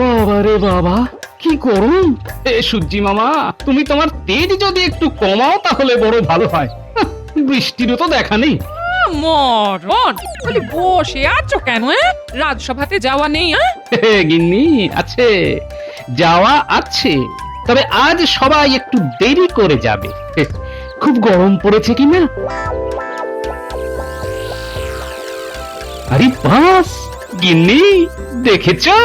বাবা রে বাবা, কি গরম! সূর্যি মামা, তুমি তোমার তেজ যদি একটু কমাও তাহলে বড় ভালো হয়। বৃষ্টিরও তো দেখা নেই। মরণ বলি, বসে আছো কেন? রাজসভাতে যাওয়া নেই? গিন্নি, আছে, যাওয়া আছে, তবে আজ সবাই একটু দেরি করে যাবে। খুব গরম পড়েছে কি না? আরে বাস, গিন্নি, দেখেছো?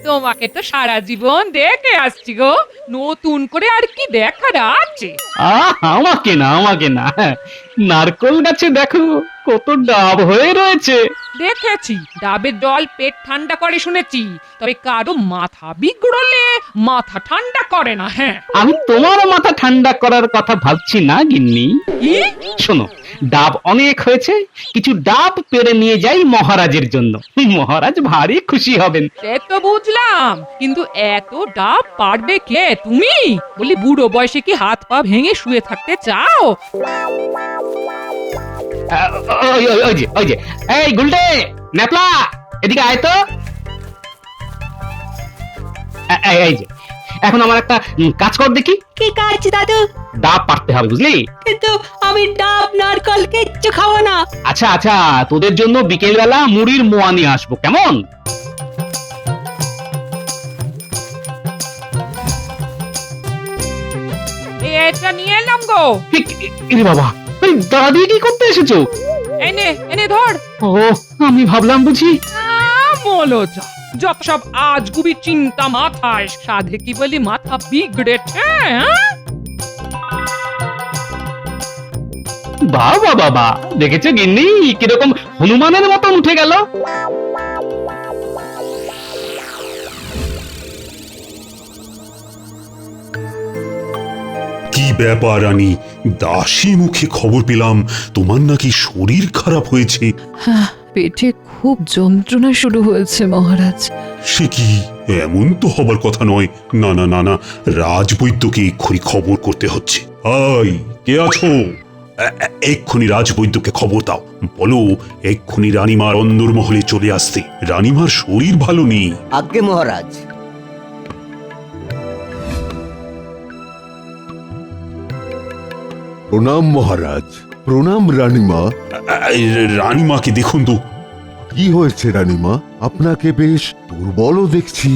তোমাকে তো সারা জীবন দেখে আসছি গো, নতুন করে আর কি দেখার আছে? আমাকে না, আমাকে না, নারকোল গাছে দেখো কত ডাব হয়ে রয়েছে। দেখেছি, ডাবের জল পেট ঠান্ডা করে শুনেছি, তবে কারো মাথা বিগড়লে মাথা ঠান্ডা করে না। হ্যাঁ, আমি তোমার মাথা ঠান্ডা করার কথা ভাবছি না গিন্নি। কি? শোনো, ডাব অনেক হয়েছে, কিছু ডাব পেড়ে নিয়ে যাই মহারাজের জন্য। মহারাজ ভারী খুশি হবেন। সে তো বুঝলাম, কিন্তু এত ডাব পারবে কে? তুমি বলি, বুড়ো বয়সে কি হাত পা ভেঙে শুয়ে থাকতে চাও? ওই যে এই গুলটে, ন্যাপলা, এদিকে আয় তো। এই যে, এখন আমার একটা কাজ কর দেখি। কি কাজ দাদু? ডাব পারতে হবে, বুঝলি? কিন্তু আমি ডাব নারকল কিচ্ছু খাবো না। আচ্ছা আচ্ছা, তোদের জন্য বিকেল বেলা মুড়ির মোয়া নিয়ে আসবো, কেমন? এটা নিয়ে এলাম গো। এরে বাবা, এই দাদি কি করতে এসেছো? এনে এনে ধর। ও, আমি ভাবলাম বুঝি। বলো যা, যত সব আজগুবি চিন্তা মাথায়, সাধে কি বলি মাথা বিগড়েছে? বাবা বাবা, দেখেছো গিন্নি কিরকম হনুমানের মতন উঠে গেল? কি ব্যাপার রানী? দাসী মুখে খবর পেলাম তোমার নাকি শরীর খারাপ হয়েছে। পেটে খুব যন্ত্রণা শুরু হয়েছে মহারাজ। সে কি? এমন তো হবার কথা নয়। না না না না, রাজবৈদ্যকে এক্ষুনি খবর করতে হচ্ছে। আই, কে আছো? এক্ষুনি রাজবৈদ্যকে খবর দাও, বলো এক্ষুনি রানীমার অন্দরমহলে চলে আসতে। রানীমার শরীর ভালো নেই। আজ্ঞে মহারাজ। প্রণাম মহারাজ। প্রণাম রানীমা। রানীমাকে দেখুন তো। কি হয়েছে রানীমা? আপনাকে বেশ দুর্বলও দেখছি।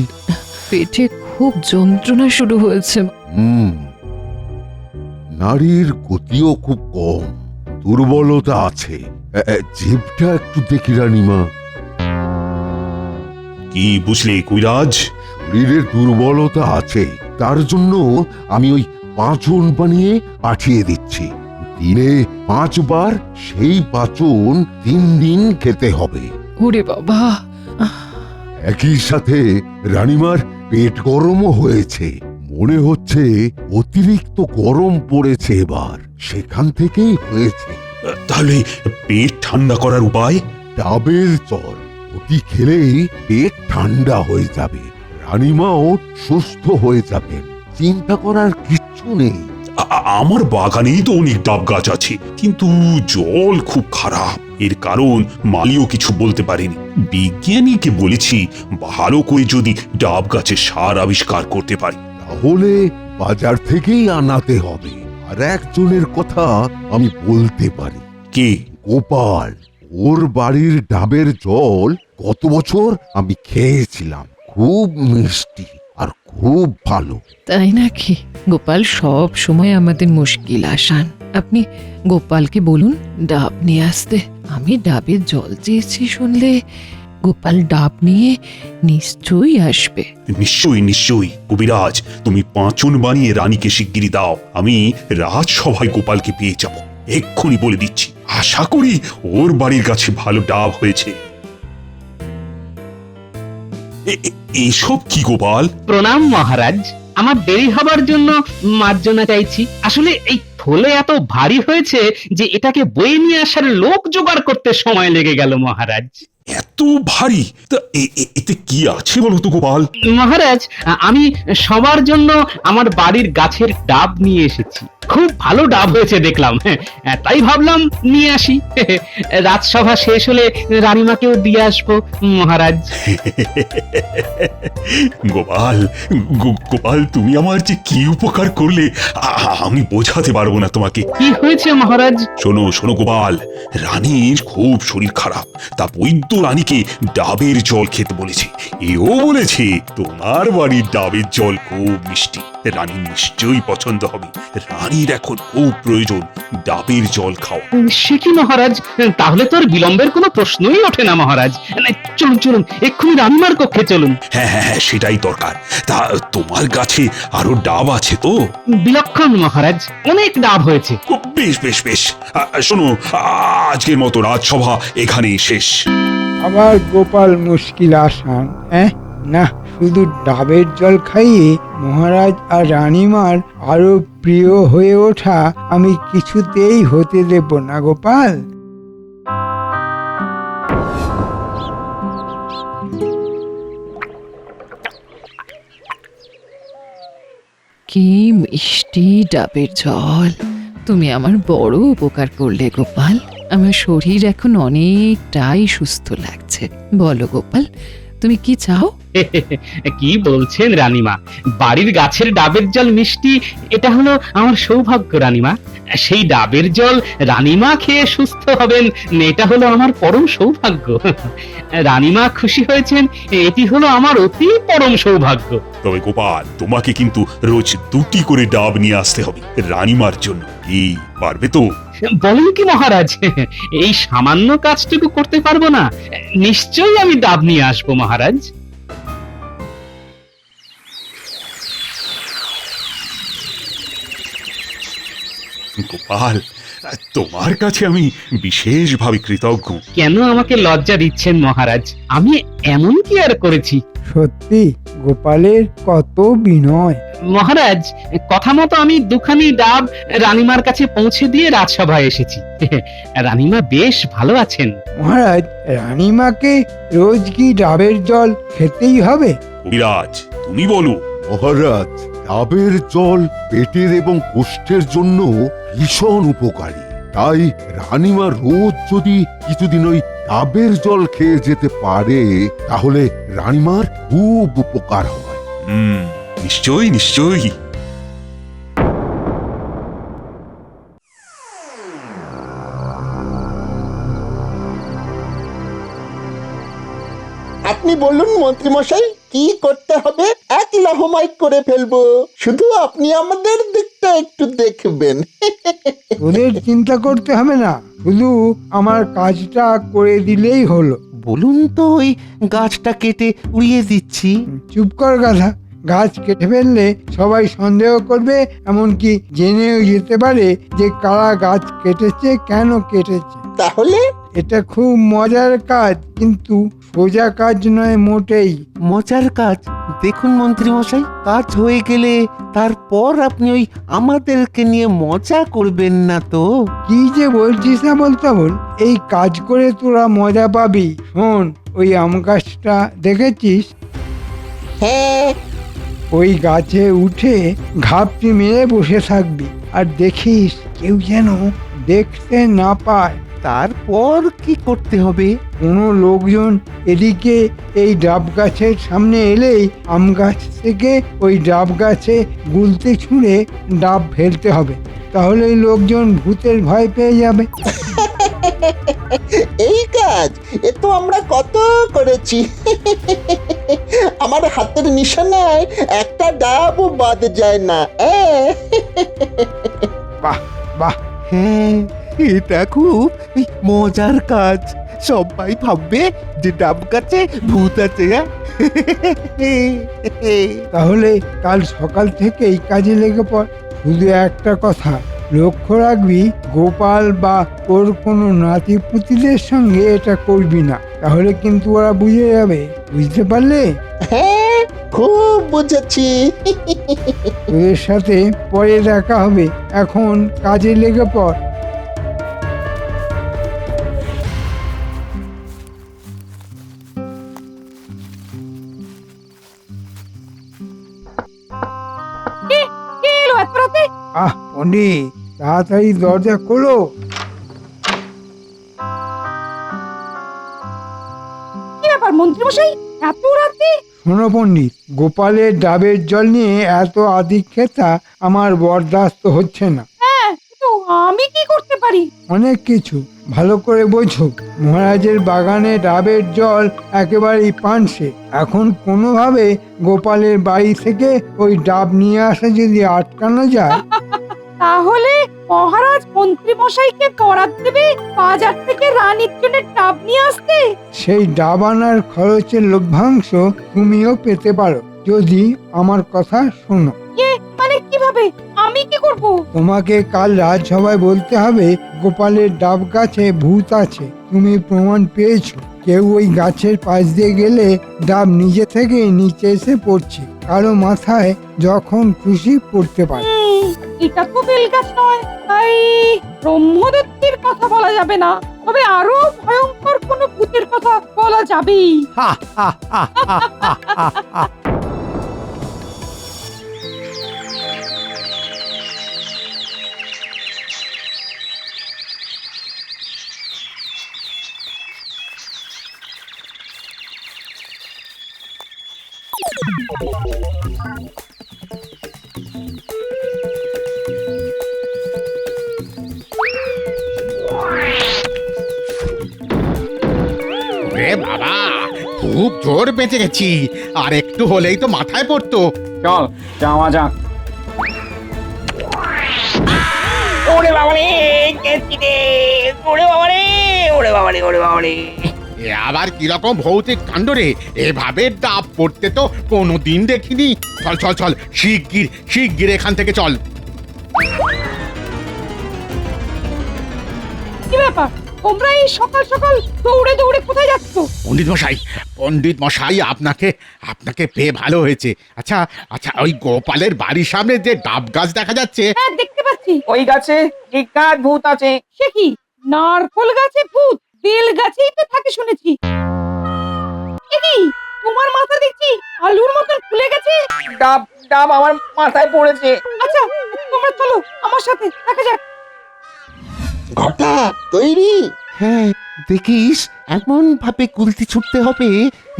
পেটে খুব যন্ত্রণা শুরু হয়েছে। নারীর গতিও খুব কম, দুর্বলতা আছে। জিভটা একটু দেখি রানীমা। কি বুঝলে কবিরাজ? শরীরের দুর্বলতা আছে, তার জন্য আমি ওই পাঁচন বানিয়ে পাঠিয়ে দিচ্ছি। দিনে 5 বার, সেই পাঁচন 3 দিন খেতে হবে। ওরে বাবা! একই সাথে রানীমার পেট গরমও হয়েছে। মনে হচ্ছে অতিরিক্ত গরম পড়েছে এবার, সেখান থেকেই হয়েছে। তাহলে পেট ঠান্ডা করার উপায়? ডাবের জল, ওটি খেলেই পেট ঠান্ডা হয়ে যাবে, রানীমাও সুস্থ হয়ে যাবেন। চিন্তা করার কিচ্ছু নেই। আমার বাগানেই তো অনেক ডাব গাছ আছে, কিন্তু জল খুব খারাপ। এর কারণ মালিও কিছু বলতে পারেনি। বিজ্ঞানীকে বলেছি ভালো করে যদি ডাব গাছের সার আবিষ্কার করতে পারি। তাহলে বাজার থেকেই আনাতে হবে। আর একজনের কথা আমি বলতে পারি। কে? গোপাল। ওর বাড়ির ডাবের জল গত বছর আমি খেয়েছিলাম, খুব মিষ্টি আর খুব ভালো। তাই নাকি? গোপাল সব সময় আমাদের মুশকিল আসান। আপনি গোপালকে বলুন ডাব নিয়ে আসতে। আমি ডাবের জল চেয়েছি শুনলে গোপাল ডাব নিয়ে নিশ্চয়ই আসবে। নিশ্চয়ই নিশ্চয়ই। কবিরাজ, তুমি পাঁচন বানিয়ে রানীকে শিগগিরই দাও। আমি রাজসভায় গোপালকে পেয়ে যাব, এক্ষুনি বলে দিচ্ছি। আশা করি ওর বাড়ির কাছে ভালো ডাব হয়েছে। এসব কি গোপাল? প্রণাম মহারাজ, আমার দেরি হবার জন্য মার্জনা চাইছি। আসলে এই থলে এত ভারী হয়েছে যে এটাকে বয়ে নিয়ে আসার লোক জোগাড় করতে সময় লেগে গেল মহারাজ। এত ভারী তা এতে কি আছে বলো তো গোপাল? মহারাজ, আমি সবার জন্য আমার বাড়ির গাছের ডাব নিয়ে এসেছি। খুব ভালো ডাব হয়েছে দেখলাম, তাই ভাবলাম নিয়ে আসি। রাজসভা শেষ হলে রানীমাকেও দিয়ে আসবো মহারাজ। গোপাল, গোপাল, তুমি আমার যে কি উপকার করলে আমি বোঝাতে পারবো না তোমাকে। কি হয়েছে মহারাজ? শোনো শোনো গোপাল, রানীর খুব শরীর খারাপ, তা বৈদ্য রানীকে ডাবের জল খেতে বলেছে। এও বলেছে তোমার বাড়ির ডাবের জল খুব মিষ্টি, রানীর নিশ্চয়ই পছন্দ হবে। রানীর এখন খুব প্রয়োজন ডাবের জল খাওয়া। সে কি মহারাজ, তাহলে তো আর বিলম্বের কোনো প্রশ্নই ওঠে না মহারাজ। চলুন চলুন, এক্ষুনি রানীমার কক্ষে চলুন। হ্যাঁ হ্যাঁ হ্যাঁ, সেটাই দরকার। তা তোমার গাছে আরো ডাব আছে তো? বিলক্ষণ মহারাজ, অনেক ডাব হয়েছে। বেশ বেশ বেশ, শোনো, আজকের মতো রাজসভা এখানেই শেষ। আবার গোপাল মুশকিল আসান, না, শুধু ডাবের জল খাইয়ে মহারাজ আর রানীমার আরো প্রিয় হয়ে ওঠা আমি কিছুতেই হতে দেব না গোপাল। কি মিষ্টি ডাবের জল! তুমি আমার বড় উপকার করলে গোপাল। আমার শরীর এখন অনেকটাই সুস্থ লাগছে। বলো গোপাল, তুমি কি চাও? কি বলছেন রানীমা, বাড়ির গাছের ডাবের জল মিষ্টি, এটা হলো আমার সৌভাগ্য রানীমা। সেই ডাবের জল রানীমা খেয়ে সুস্থ হবেন, এটা হলো আমার পরম সৌভাগ্য। রানীমা খুশি হয়েছেন, এটি হলো আমার অতি পরম সৌভাগ্য। তবে গোপাল, তোমাকে কিন্তু রোজ 2টি করে ডাব নিয়ে আসতে হবে রানীমার জন্য। কি পারবে তো? বলেন কি মহারাজ, এই সামান্য কাজটুকু করতে পারবো না? নিশ্চয়ই আমি ডাব নিয়ে আসবো মহারাজ। গোপাল, তোমার কাছে আমি বিশেষভাবে কৃতজ্ঞ। কেন আমাকে লজ্জা দিচ্ছেন মহারাজ? আমি এমন কি আর করেছি? সত্যি গোপালের কত বিনয়! মহারাজ, কথা মতো আমি 2খানি ডাব রানীমার কাছে পৌঁছে দিয়ে রাজসভায় এসেছি। রানীমা বেশ ভালো আছেন। মহারাজ, রানীমাকে রোজ কি ডাবের জল খেতেই হবে? কবিরাজ, তুমি বলো। মহারাজ, ডাবের জল পেটের এবং কোষ্ঠের জন্য ভীষণ উপকারী। তাই রানীমা রোজ যদি কিছুদিন ওই ডাবের জল খেয়ে যেতে পারে, তাহলে রানীমার খুব উপকার হয়। নিশ্চয়ই নিশ্চয়ই। আপনি বলুন মন্ত্রীমশাই, কি করতে হবে? এক লাহমাই করে ফেলবো, শুধু আপনি আমাদের দিকটা একটু দেখবেন। ওদের চিন্তা করতে হবে না, শুধু আমার কাজটা করে দিলেই হলো। বলুন তো, ওই গাছটা কেটে উড়িয়ে দিচ্ছি। চুপ কর গাধা। গাছ কেটে ফেললে সবাই সন্দেহ করবে, এমনকি জেনেও যেতে পারে যে কারা গাছ কেটেছে, কেন কেটেছে। তাহলে এটা খুব মজার কাজ, কিন্তু সোজা কাজ নয় মোটেই। মজার কাজ? দেখুন মন্ত্রী মশাই, কাজ হয়ে গেলে তারপর আপনি ওই আমাদেরকে নিয়ে মজা করবেন না তো? কি যে বলছিস না বলতে বল, এই কাজ করে তোরা মজা পাবি। শোন, ওই আম গাছটা দেখেছিস? হ্যাঁ, ওই গাছে উঠে ঘাপটি মেরে বসে থাকবি, আর দেখিস কেউ যেন দেখতে না পায়। তারপর কি করতে হবে? কোনো লোকজন এদিকে এই ডাব গাছের সামনে এলেই আম গাছ থেকে ওই ডাব গাছে গুলতে ছুঁড়ে ডাব ফেলতে হবে, তাহলে লোকজন ভূতের ভয় পেয়ে যাবে। এই কাজ এ তো আমরা কত করেছি। আমার হাতের নিশানায় একটা ডাবও বাদ যায় না। বাহ বাহ! হ্যাঁ, এটা খুব মজার কাজ। সবাই ভাববে যে ডাব গাছে ভূত আছে। তাহলে কাল সকাল থেকে এই কাজে লেগে পড়। শুধু একটা কথা লক্ষ্য রাখবি, গোপাল বা ওর কোনো নাতি পুতিদের সঙ্গে এটা করবি না, তাহলে কিন্তু ওরা বুঝে যাবে। বুঝতে পারলে? হ্যাঁ, খুব বুঝেছি। তোদের সাথে পরে দেখা হবে, এখন কাজে লেগে পড়। কে এলো এত রাতে? আহ পণ্ডিত, তাড়াতাড়ি দরজা খোলো। কি ব্যাপার মন্ত্রীমশাই, এত রাতে? শোনো পণ্ডিত, গোপালের ডাবের জল নিয়ে এত আদিক্ষেতা আমার বরদাস্ত হচ্ছে না। হ্যাঁ, তো আমি কি করতে পারি? অনেক কিছু, ভালো করে বোঝো। মহারাজের বাগানে ডাবের জল একেবারেই পানসে। এখন কোনোভাবে গোপালের বাড়ি থেকে ওই ডাব নিয়ে আসা যদি আটকানো যায়। তাহলে মহারাজ মন্ত্রীমশাইকে বরাদ দেবে বাজার থেকে রানীর জন্য ডাব নিয়ে আসতে? সেই ডাব আনার খরচের লভ্যাংশ তুমিও পেতে পারো, যদি আমার কথা শোনো। মানে কিভাবে? আমি কি করব? তোমাকে কাল রাজসভায় বলতে হবে গোপালের ডাব গাছে ভূত আছে। তুমি প্রমাণ পেয়েছো, কেউ ওই গাছের পাশ দিয়ে গেলে ডাব নিজে থেকে নিচে এসে পড়ছে, কারো মাথায় যখন খুশি পড়তে পারে। এটা তো বেলগাছ নয়, তাই ব্রহ্মদত্তের কথা বলা যাবে না, তবে আরো ভয়ঙ্কর কোন ভূতের কথা বলা যাবেই। রে বাবা, খুব জোর বেঁচে গেছি, আর একটু হলেই তো মাথায় পড়তো। চল যাওয়া যাক। ওরে বাবারে, গেছি রে, ওরে বাবারে, ওরে বাবারে, ওরে বাবারে। এ আবার কিরকম ভৌতিক কাণ্ড রে, এভাবে ডাব পড়তে তো কোনোদিন দেখিনি। চল চল চল, শিগগির শিগগির এখান থেকে চল। কি ব্যাপার, তোমরা এই সকাল সকাল দৌড়ে দৌড়ে কোথায় যাচ্ছ? পণ্ডিত মশাই, আপনাকে আপনাকে পেয়ে ভালো হয়েছে। আচ্ছা আচ্ছা, ওই গোপালের বাড়ির সামনে যে ডাব গাছ দেখা যাচ্ছে, হ্যাঁ দেখতে পাচ্ছি। ওই গাছে নিকাত ভূত আছে। সে কি, নারকল গাছে ভূত? বেল গাছেই তো থাকে শুনেছি। এ কি, তোমার মাথা দেখছি আলুর মতন ফুলে গেছে। ডাব ডাব আমার মাথায় পড়েছে। আচ্ছা, তোমরা চলো আমার সাথে, দেখা যাক। ঘটা তৈরি? হ্যাঁ, দেখিস এমন ভাবে কুলতি ছুটতে হবে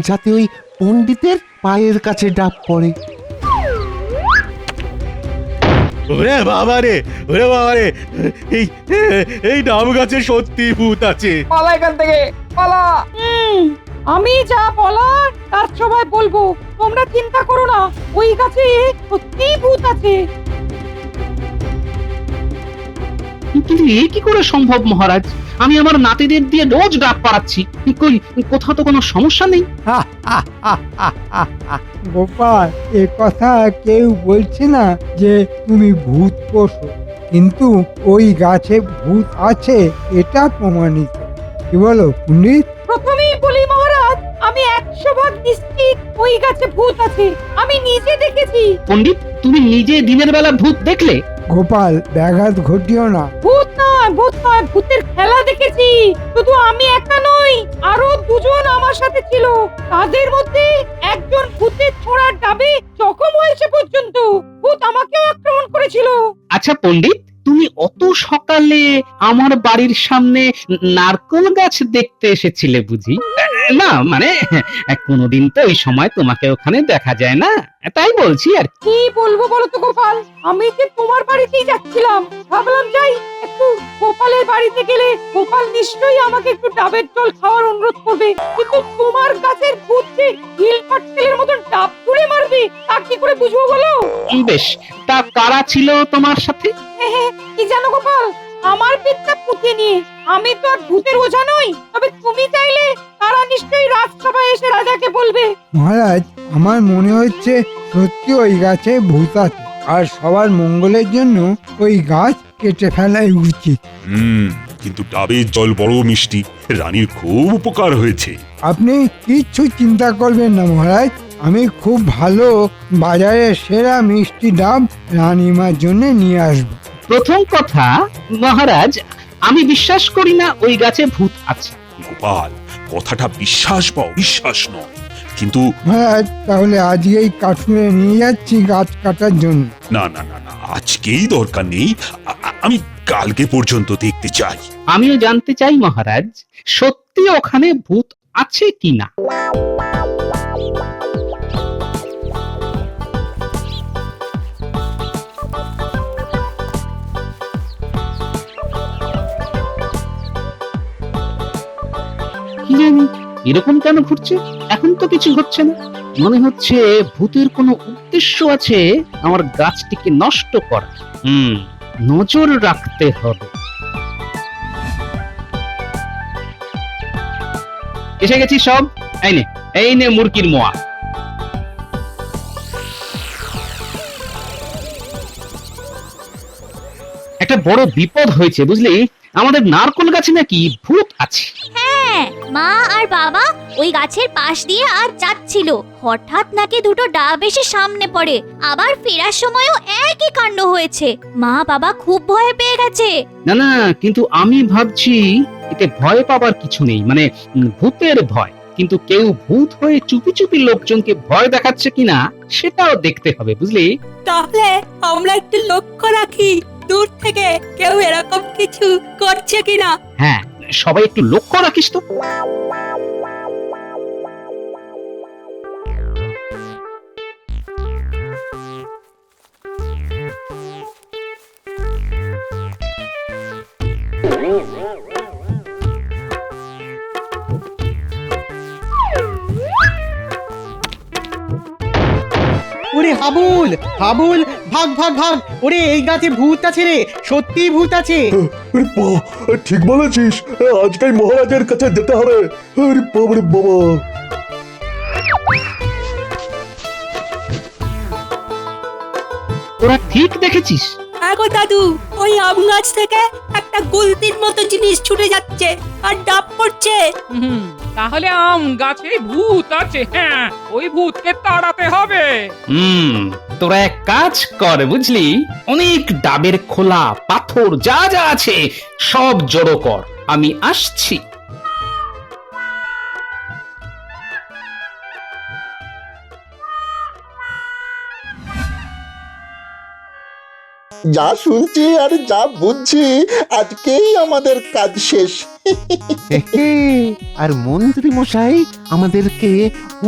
যাতে ওই পণ্ডিতের পায়ের কাছে ডাব পড়ে। ওরে বাবা রে, ওরে বাবা রে, এই এই ডাব গাছে সত্যি ভূত আছে। পালা এখান থেকে, পালা। আমি যা বলার তার সবাই বলবো, তোমরা চিন্তা করো না, ওই গাছে সত্যিই ভূত আছে। কিন্তু এ কি করে সম্ভব মহারাজ? আমি আমার নাতিদের দিয়ে রোজ ডাব পাড়াচ্ছি, কই কোথাও তো কোনো সমস্যা নেই। গোপাল, এ কথা কেউ বলছে না যে তুমি ভূত পোষো, কিন্তু ওই গাছে ভূত আছে এটা প্রমাণিত। কি বলো পণ্ডিত? প্রথমেই বলি মহারাজ, আমি 100% নিশ্চিত ওই গাছে ভূত আছে, আমি নিজে দেখেছি। পণ্ডিত, তুমি নিজে দিনের বেলা ভূত দেখলে? গোপাল, ব্যাঘাত ঘটিও না। ভূত নয়, ভূত নয়, ভূতের খেলা দেখেছি। শুধু আমি একা নই, আরো দুজন আমার সাথে ছিল। তাদের মধ্যে একজন ভূতের ছোড়ার ডাবে জখম হয়েছে পর্যন্ত। ভূত আমাকেও আক্রমণ করেছিল। আচ্ছা পণ্ডিত, তুমি অত সকালে আমার বাড়ির সামনে নারকল গাছ দেখতে এসেছিলে বুঝি? না মানে কোনোদিন তো ওই সময় তোমাকে ওখানে দেখা যায় না, তাই বলছি আর কি। কি বলবো বলো তো গোপাল, আমি যে তোমার বাড়িতেই যাচ্ছিলাম, ভাবলাম যাই একটু গোপালের বাড়িতে গেলে গোপাল নিশ্চয়ই আমাকে একটু ডাবের জল খাওয়ার অনুরোধ করবে, কিন্তু তোমার গাছের ভূত যে হিল পাটকেলের মতন ডাব ছুঁড়ে মারবে তা কি করে বুঝবো বলো? বেশ, তা কারা ছিল তোমার সাথে? কি জানো গোপাল, আমার পেটটা পুঁতে নিয়ে আমি তো আর ভূতের ওঝা নই, তবে তুমি চাইলে তারা নিশ্চয়ই রাজসভায় এসে রাজাকে বলবে। মহারাজ, আমার মনে হচ্ছে সত্যি ওই গাছে ভূত আছে, আর সবার মঙ্গলের জন্য ওই গাছ কেটে ফেলাই উচিত। কিন্তু ডাবের জল বড় মিষ্টি, রানীর খুব উপকার হয়েছে। আপনি কিচ্ছু চিন্তা করবেন না মহারাজ, আমি খুব ভালো বাজারের সেরা মিষ্টি ডাব রানীমার জন্য নিয়ে আসবো। প্রথম কথা মহারাজ, আমি বিশ্বাস করি না ওই গাছে ভূত আছে। গোপাল, কথাটা বিশ্বাস বা অবিশ্বাস নয়, কিন্তু মহারাজ, তাহলে আজকেই কাঠুরে নিয়ে যাচ্ছি গাছ কাটার জন্য। না না না না, আজকেই দরকার নেই। আমি কালকে পর্যন্ত দেখতে চাই। আমিও জানতে চাই মহারাজ, সত্যি ওখানে ভূত আছে কিনা। কি জানি এরকম কেন ঘুরছে? এখন তো কিছু হচ্ছে না। মনে হচ্ছে ভূতের কোনো উদ্দেশ্য আছে আমার গাছটিকে নষ্ট করা। নজর রাখতে হবে। এসে গেছি সব। এই নে মুরগির মোয়া। একটা বড় বিপদ হয়েছে বুঝলি, আমাদের নারকোল গাছে নাকি ভূত আছে। হ্যাঁ, মা আর বাবা ওই গাছের পাশ দিয়ে আর যাচ্ছিল, হঠাৎ নাকি দুটো ডাব এসে সামনে পড়ে। আবার ফেরার সময়ও একই কাণ্ড হয়েছে। মা বাবা খুব ভয় পেয়ে গেছে। না না, কিন্তু আমি ভাবছি এতে ভয় পাবার কিছু নেই, মানে ভূতের ভয়। কিন্তু কেউ ভূত হয়ে চুপি চুপি লোকজনকে ভয় দেখাচ্ছে কিনা সেটাও দেখতে হবে বুঝলি। তাহলে আমরা একটু লক্ষ্য রাখি দূর থেকে কেউ এরকম কিছু করছে কিনা। হ্যাঁ, সবাই একটু লক্ষ্য রাখিস তো। ওরে হাবুল, হাবুল, ভাগ ভাগ ভাগ! ওরে এই গাছে ভূত আছে রে, সত্যি ভূত আছে। ঠিক বলেছিস, আজকাল মহারাজের কাছে যেতে হবে। আরে বাবা, বাবা! তোরা ঠিক দেখেছিস? আগো দাদু, ওই আম গাছ থেকে একটা গুলতির মতো জিনিস ছুটে যাচ্ছে আর ডাব পড়ছে। তাহলে আম গাছে ভূত আছে। হ্যাঁ, ওই ভূতকে তাড়াতে হবে। তোরা এক কাজ কর বুঝলি, অনেক ডাবের খোলা পাথর যা যা আছে সব জড়ো কর, আমি আসছি। যা শুনছি আর যা বুঝছি, আজকেই আমাদের কাজ শেষ। আর মন্ত্রী মশাই আমাদেরকে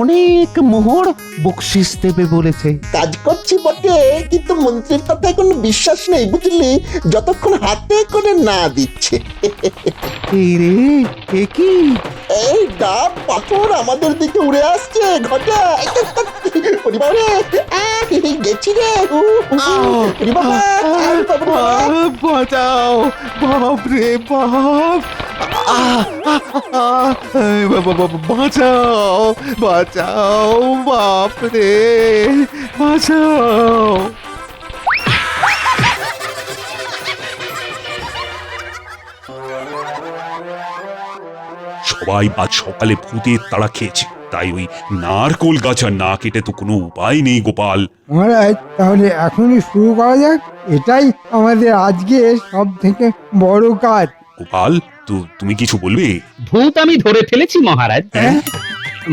অনেক মোহর বকশিস দেবে বলেছে। কাজ করছি বটে, কিন্তু মন্ত্রীর কথায় কোনো বিশ্বাস নেই বুঝলি, যতক্ষণ হাতে করে না দিচ্ছে। এই রে, এ কি? এই ডাব পাথর আমাদের দিকে উড়ে আসছে। ঘটা পরিবারে গেছি রে। বাঁচাও, বাপ রে বাপ! বাঁচাও, বাঁচাও, বাপ রে, বাঁচাও! সবাই আজ সকালে ভূতের তাড়া খেয়েছে, তাই ওই নারকোল গাছ আর না কেটে তো কোনো উপায় নেই গোপাল। মহারাজ, তাহলে এখনই শুরু করা যাক। এটাই আমাদের আজকে সব থেকে বড় কাজ। গোপাল, তুমি কিছু বলবে? ভূত আমি ধরে ফেলেছি মহারাজ।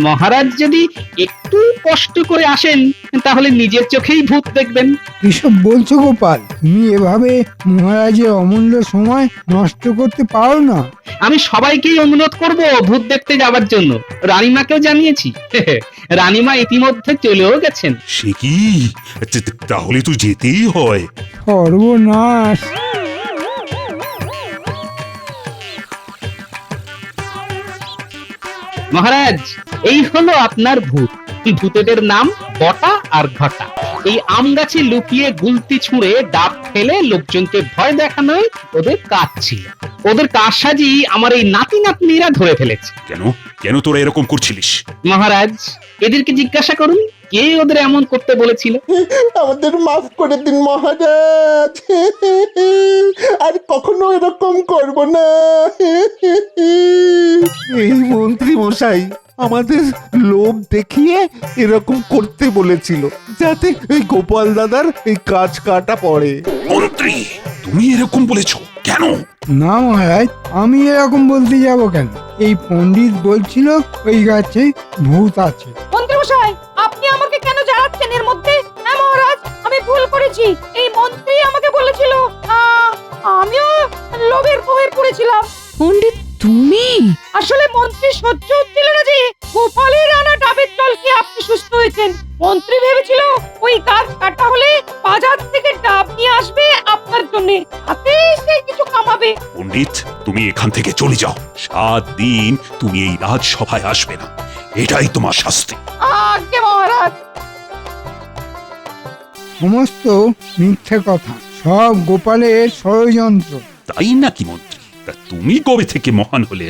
মহারাজ যদি একটু কষ্ট করে আসেন তাহলে নিজের চোখেই ভূত দেখবেন। কিসব বলছো গোপাল? তুমি এভাবে মহারাজের অমূল্য সময় নষ্ট করতে পারো না। আমি সবাইকেই অনুরোধ করব ভূত দেখতে যাবার জন্য। রানীমাকেও জানিয়েছি। রানীমা ইতিমধ্যে চলেও গেছেন। সে কি? তাহলে তো যেতেই হয়। সর্বনাশ! মহারাজ, এই হলো আপনার ভূত। ভূতেদের নাম বটা আর ঘটা। এই আম গাছে লুকিয়ে গুলতি ছুঁড়ে ডাব ফেলে লোকজনকে ভয় দেখানোই ওদের কাজ ছিল। ওদের কারসাজি আমার এই নাতি নাতনিরা ধরে ফেলেছে। কেন কেন তোরা এরকম করছিলিস? মহারাজ, এদেরকে জিজ্ঞাসা করুন কে ওদের এমন করতে বলেছিল। আমাদের মাফ করে দিন মহারাজ, আর কখনো এরকম করব না। এই মন্ত্রী মশাই, আমাদের লোভ দেখিয়ে এরকম করতে বলেছিল, যাতে এই গোপাল দাদার এই কাজ কাটা পড়ে। মন্ত্রী তুমি এরকম বলেছো কেন? না মহারাজ, আমি এরকম বলতে যাব কেন? এই পণ্ডিত বলছিল ওই গাছে ভূত আছে। মন্ত্রীমশাই, আপনি আমাকে কেন জানাচ্ছেন এর মধ্যে? হ্যাঁ মহারাজ, আমি ভুল করেছি। এই মন্ত্রী আমাকে বলেছিল। আমিও লোভের মোহে পড়েছিলাম। পণ্ডিত তুমি? আসলে মন্ত্রী সহ্য হচ্ছিল না যে গোপালের আনা ডাবের জল খেয়ে আপনি সুস্থ হয়েছেন। মন্ত্রী ভেবেছিল ওই গাছ কাটা হলে বাজার থেকে ডাব নিয়ে আসবে আপনার জন্য, হাতে সে কিছু কামাবে। পণ্ডিত তুমি এখান থেকে চলে যাও। 7 দিন তুমি এই রাজসভায় আসবে না, এটাই তোমার শাস্তি। আজ্ঞে মহারাজ। সমস্ত মিথ্যে কথা, সব গোপালের ষড়যন্ত্র। তাই নাকি মন্ত্রী? তা তুমি কবে থেকে মহান হলে?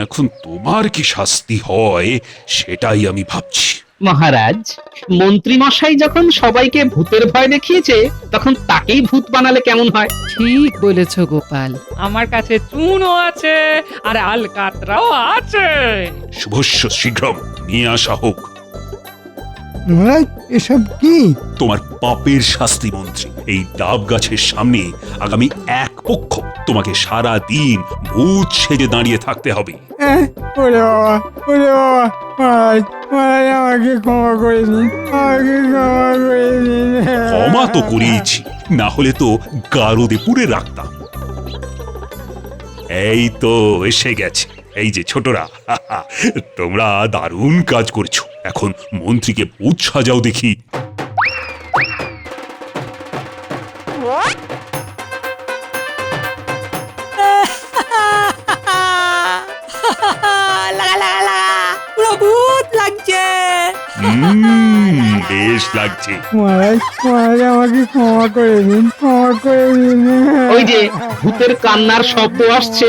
এখন তোমার কি শাস্তি হয় সেটাই আমি ভাবছি। মহারাজ, মন্ত্রী মশাই যখন সবাইকে ভূতের ভয় দেখিয়েছে, তখন তাকেই ভূত বানালে কেমন হয়? ঠিক বলেছ গোপাল। আমার কাছে চুনও আছে আর আলকাতরাও আছে। শুভস্য শীঘ্রম নিয়ে আসা হোক। মহারাজ, এসব কি? তোমার পাপের শাস্তি মন্ত্রী। এই ডাব গাছের সামনে আগামী 1 পক্ষ তোমাকে সারা দিন ভূত সেজে দাঁড়িয়ে থাকতে হবে। ওরে বাবা, ওরে বাবা, মহারাজ, মহারাজ আমাকে ক্ষমা করে দিন, আমাকে ক্ষমা করে দিন। ক্ষমা তো করিয়েছি, না হলে তো গারদে পুড়ে রাখতাম। এই তো এসে গেছে। এই যে ছোটরা, তোমরা দারুণ কাজ করছো। এখন মন্ত্রীকে ভূত সাজাও দেখি। লাগা লাগা লাগা, পুরো ভূত লাগছে। বেশ লাগছে। মহারাজ, মহারাজ আমাকে ক্ষমা করে দিন, ক্ষমা করে দিন। ওই যে ভূতের কান্নার শব্দ আসছে।